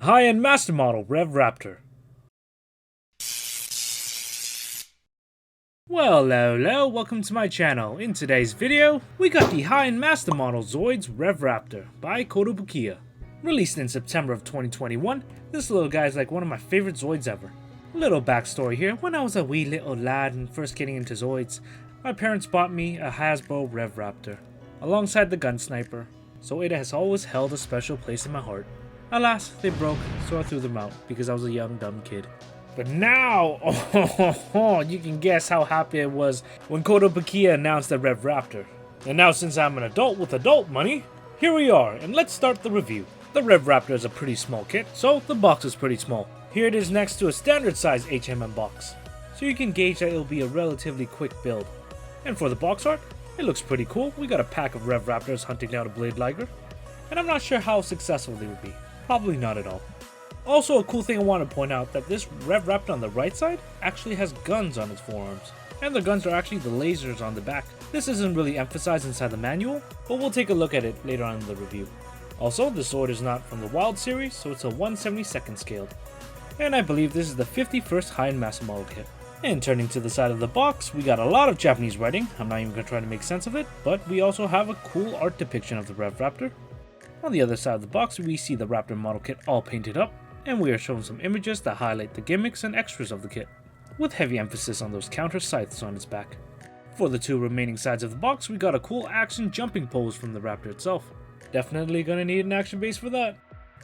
High-end master model Rev Raptor. Well, hello, welcome to my channel. In today's video, we got the high-end master model Zoids Rev Raptor by Kotobukiya. Released in September of 2021, this little guy is like one of my favorite Zoids ever. Little backstory here, when I was a wee little lad and first getting into Zoids, my parents bought me a Hasbro Rev Raptor, alongside the Gun Sniper, so it has always held a special place in my heart. Alas, they broke, so I threw them out because I was a young dumb kid. But now, you can guess how happy I was when Kotobukiya announced the Rev Raptor. And now since I'm an adult with adult money, here we are, and let's start the review. The Rev Raptor is a pretty small kit, so the box is pretty small. Here it is next to a standard size HMM box, so you can gauge that it'll be a relatively quick build. And for the box art, it looks pretty cool. We got a pack of Rev Raptors hunting down a Blade Liger, and I'm not sure how successful they would be. Probably not at all. Also, a cool thing I want to point out that this Rev Raptor on the right side actually has guns on its forearms, and the guns are actually the lasers on the back. This isn't really emphasized inside the manual, but we'll take a look at it later on in the review. Also, the sword is not from the Wild series, so it's a 1/72nd scaled. And I believe this is the 51st high-end master model kit. And turning to the side of the box, we got a lot of Japanese writing. I'm not even going to try to make sense of it, but we also have a cool art depiction of the Rev Raptor. On the other side of the box, we see the Raptor model kit all painted up, and we are shown some images that highlight the gimmicks and extras of the kit, with heavy emphasis on those counter scythes on its back. For the two remaining sides of the box, we got a cool action jumping pose from the Raptor itself. Definitely gonna need an action base for that.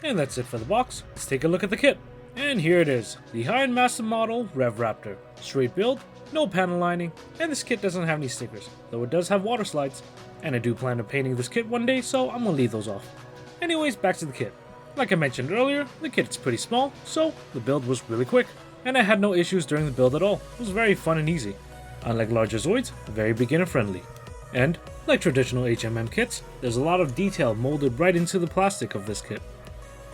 And that's it for the box. Let's take a look at the kit. And here it is, the high-end master model Rev Raptor. Straight build, no panel lining, and this kit doesn't have any stickers, though it does have water slides. And I do plan on painting this kit one day, so I'm gonna leave those off. Anyways, back to the kit. Like I mentioned earlier, the kit is pretty small, so the build was really quick. And I had no issues during the build at all. It was very fun and easy. Unlike larger Zoids, very beginner friendly. And, like traditional HMM kits, there's a lot of detail molded right into the plastic of this kit.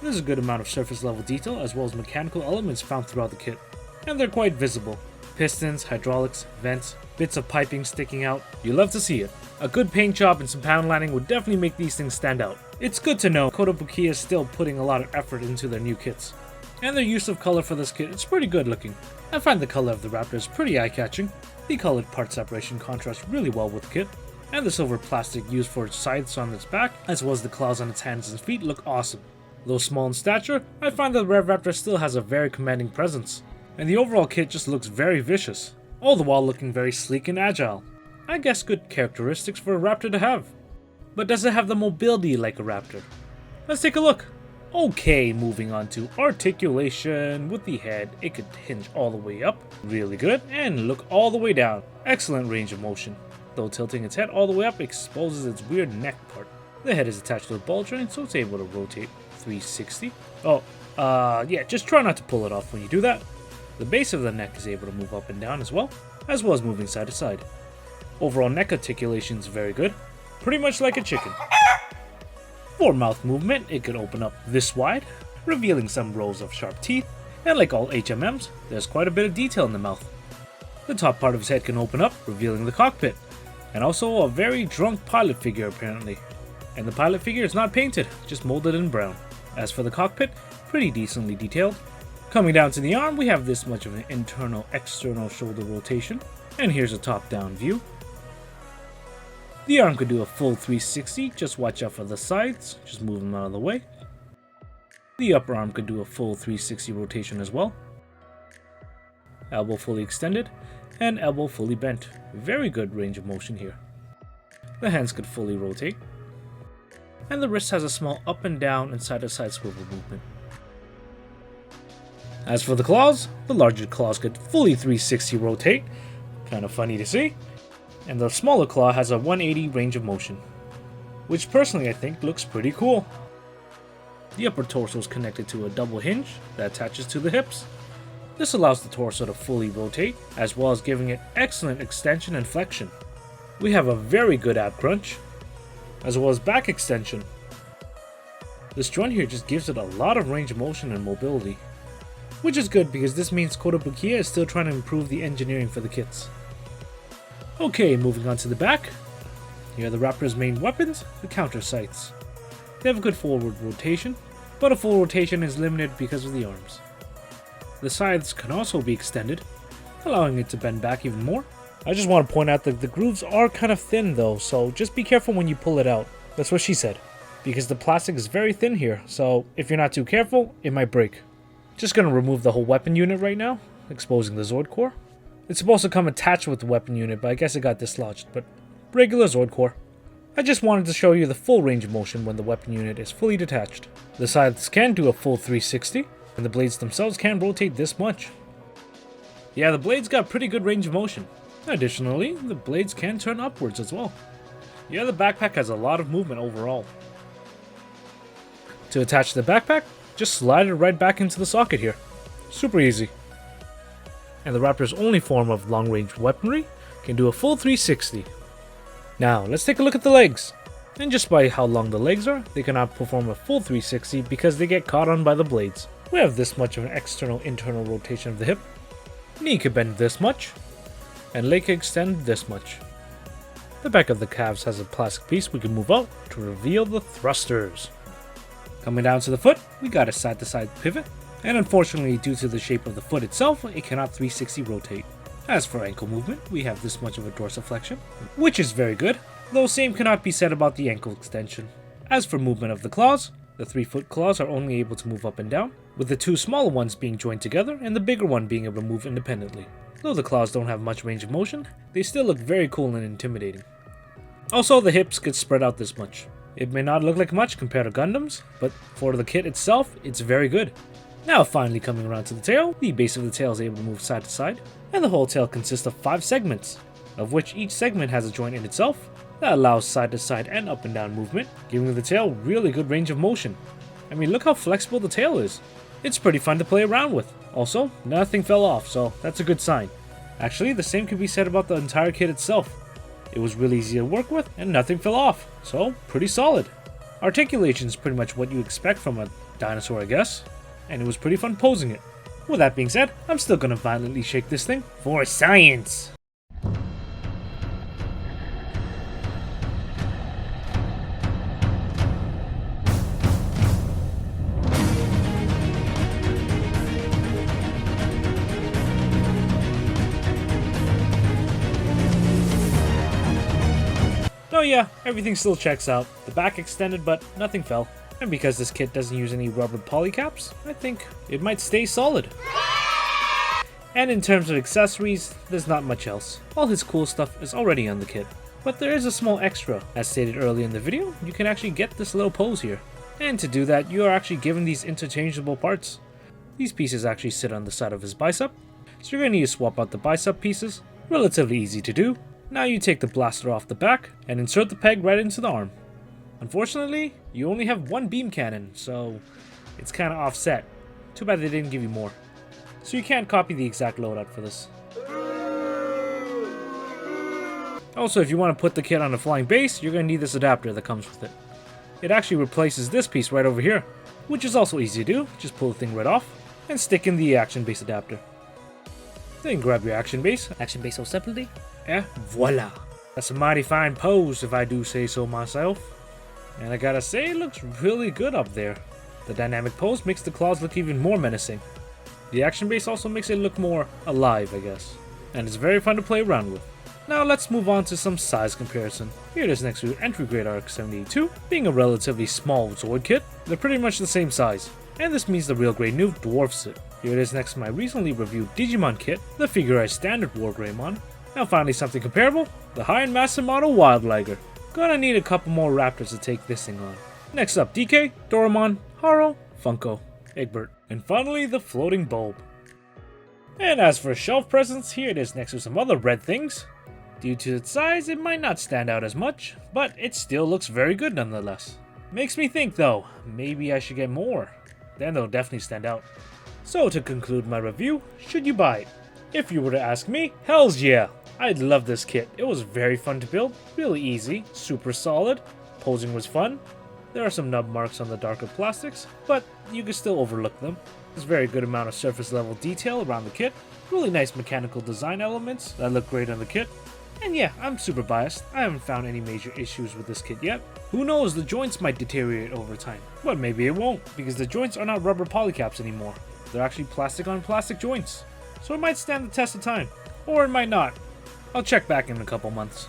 There's a good amount of surface level detail as well as mechanical elements found throughout the kit. And they're quite visible. Pistons, hydraulics, vents, bits of piping sticking out. You love to see it. A good paint job and some panel lining would definitely make these things stand out. It's good to know Kotobukiya is still putting a lot of effort into their new kits. And their use of color for this kit is pretty good looking. I find the color of the Raptors pretty eye-catching. The colored part separation contrasts really well with the kit. And the silver plastic used for its scythes on its back, as well as the claws on its hands and feet, look awesome. Though small in stature, I find that the Rev Raptor still has a very commanding presence. And the overall kit just looks very vicious, all the while looking very sleek and agile. I guess good characteristics for a Raptor to have. But does it have the mobility like a Raptor? Let's take a look. Okay, moving on to articulation. With the head, it could hinge all the way up, really good, and look all the way down. Excellent range of motion. Though tilting its head all the way up exposes its weird neck part. The head is attached to a ball joint, so it's able to rotate 360. Yeah, just try not to pull it off when you do that. The base of the neck is able to move up and down as well as moving side to side. Overall neck articulation is very good, pretty much like a chicken. For mouth movement, it could open up this wide, revealing some rows of sharp teeth, and like all HMMs, there's quite a bit of detail in the mouth. The top part of his head can open up, revealing the cockpit, and also a very drunk pilot figure apparently. And the pilot figure is not painted, just molded in brown. As for the cockpit, pretty decently detailed. Coming down to the arm, we have this much of an internal-external shoulder rotation, and here's a top-down view. The arm could do a full 360, just watch out for the sides, just move them out of the way. The upper arm could do a full 360 rotation as well. Elbow fully extended, and elbow fully bent. Very good range of motion here. The hands could fully rotate. And the wrist has a small up and down and side to side swivel movement. As for the claws, the larger claws could fully 360 rotate, kind of funny to see, and the smaller claw has a 180 range of motion, which personally I think looks pretty cool. The upper torso is connected to a double hinge that attaches to the hips. This allows the torso to fully rotate, as well as giving it excellent extension and flexion. We have a very good ab crunch, as well as back extension. This joint here just gives it a lot of range of motion and mobility, which is good because this means Kotobukiya is still trying to improve the engineering for the kits. Okay, moving on to the back. Here are the Raptor's main weapons, the counter sights. They have a good forward rotation, but a full rotation is limited because of the arms. The sides can also be extended, allowing it to bend back even more. I just want to point out that the grooves are kind of thin though, so just be careful when you pull it out. That's what she said. Because the plastic is very thin here, so if you're not too careful, it might break. Just gonna remove the whole weapon unit right now, exposing the Zoid core. It's supposed to come attached with the weapon unit, but I guess it got dislodged, but regular Zoid core. I just wanted to show you the full range of motion when the weapon unit is fully detached. The sides can do a full 360, and the blades themselves can rotate this much. Yeah, the blades got pretty good range of motion. Additionally, the blades can turn upwards as well. Yeah, the backpack has a lot of movement overall. To attach the backpack, just slide it right back into the socket here. Super easy. And the Raptor's only form of long-range weaponry can do a full 360. Now, let's take a look at the legs. And just by how long the legs are, they cannot perform a full 360 because they get caught on by the blades. We have this much of an external-internal rotation of the hip. Knee can bend this much, and leg can extend this much. The back of the calves has a plastic piece we can move out to reveal the thrusters. Coming down to the foot, we got a side-to-side pivot, and unfortunately due to the shape of the foot itself, it cannot 360 rotate. As for ankle movement, we have this much of a dorsiflexion, which is very good, though same cannot be said about the ankle extension. As for movement of the claws, the 3-foot claws are only able to move up and down, with the 2 smaller ones being joined together and the bigger one being able to move independently. Though the claws don't have much range of motion, they still look very cool and intimidating. Also, the hips could spread out this much. It may not look like much compared to Gundam's, but for the kit itself, it's very good. Now finally coming around to the tail, the base of the tail is able to move side to side, and the whole tail consists of 5 segments, of which each segment has a joint in itself that allows side to side and up and down movement, giving the tail really good range of motion. I mean, look how flexible the tail is. It's pretty fun to play around with. Also, nothing fell off, so that's a good sign. Actually, the same can be said about the entire kit itself. It was really easy to work with, and nothing fell off, so pretty solid. Articulation is pretty much what you expect from a dinosaur, I guess, and it was pretty fun posing it. With that being said, I'm still gonna violently shake this thing for science! Oh yeah, everything still checks out. The back extended, but nothing fell. And because this kit doesn't use any rubber poly caps, I think it might stay solid. And in terms of accessories, there's not much else. All his cool stuff is already on the kit. But there is a small extra. As stated earlier in the video, you can actually get this little pose here. And to do that, you are actually given these interchangeable parts. These pieces actually sit on the side of his bicep, so you're going to need to swap out the bicep pieces. Relatively easy to do. Now you take the blaster off the back and insert the peg right into the arm. Unfortunately, you only have 1 beam cannon, so it's kind of offset. Too bad they didn't give you more. So you can't copy the exact loadout for this. Also, if you want to put the kit on a flying base, you're going to need this adapter that comes with it. It actually replaces this piece right over here, which is also easy to do. Just pull the thing right off and stick in the action base adapter. Then grab your action base so separately, and voila! That's a mighty fine pose if I do say so myself. And I gotta say, it looks really good up there. The dynamic pose makes the claws look even more menacing. The action base also makes it look more alive, I guess. And it's very fun to play around with. Now let's move on to some size comparison. Here it is next to entry grade RX-78-2. Being a relatively small Zoid kit, they're pretty much the same size. And this means the real grade noob dwarfs it. Here it is next to my recently reviewed Digimon kit, the Figurized Standard Wargreymon. Now finally something comparable, the high-end master model Wild Liger. Gonna need a couple more Raptors to take this thing on. Next up DK, Doraemon, Haro, Funko, Egbert, and finally the floating bulb. And as for shelf presence, here it is next to some other red things. Due to its size, it might not stand out as much, but it still looks very good nonetheless. Makes me think though, maybe I should get more. Then they'll definitely stand out. So to conclude my review, should you buy it? If you were to ask me, hells yeah! I love this kit. It was very fun to build, really easy, super solid, posing was fun. There are some nub marks on the darker plastics, but you can still overlook them. There's a very good amount of surface level detail around the kit, really nice mechanical design elements that look great on the kit. And yeah, I'm super biased. I haven't found any major issues with this kit yet. Who knows, the joints might deteriorate over time. But maybe it won't, because the joints are not rubber polycaps anymore. They're actually plastic on plastic joints. So it might stand the test of time. Or it might not. I'll check back in a couple months.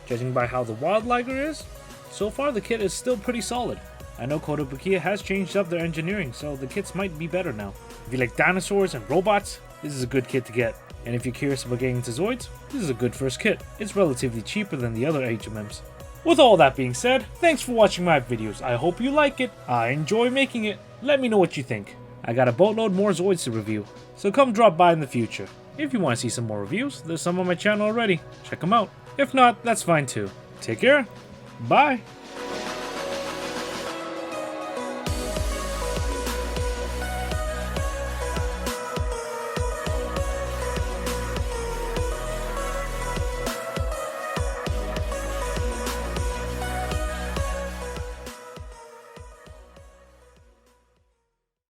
Judging by how the wild liger is, so far the kit is still pretty solid. I know Kotobukiya has changed up their engineering, so the kits might be better now. If you like dinosaurs and robots, this is a good kit to get. And if you're curious about getting into Zoids, this is a good first kit. It's relatively cheaper than the other HMMs. With all that being said, thanks for watching my videos. I hope you like it. I enjoy making it. Let me know what you think. I got a boatload more Zoids to review, so come drop by in the future. If you want to see some more reviews, there's some on my channel already. Check them out. If not, that's fine too. Take care. Bye.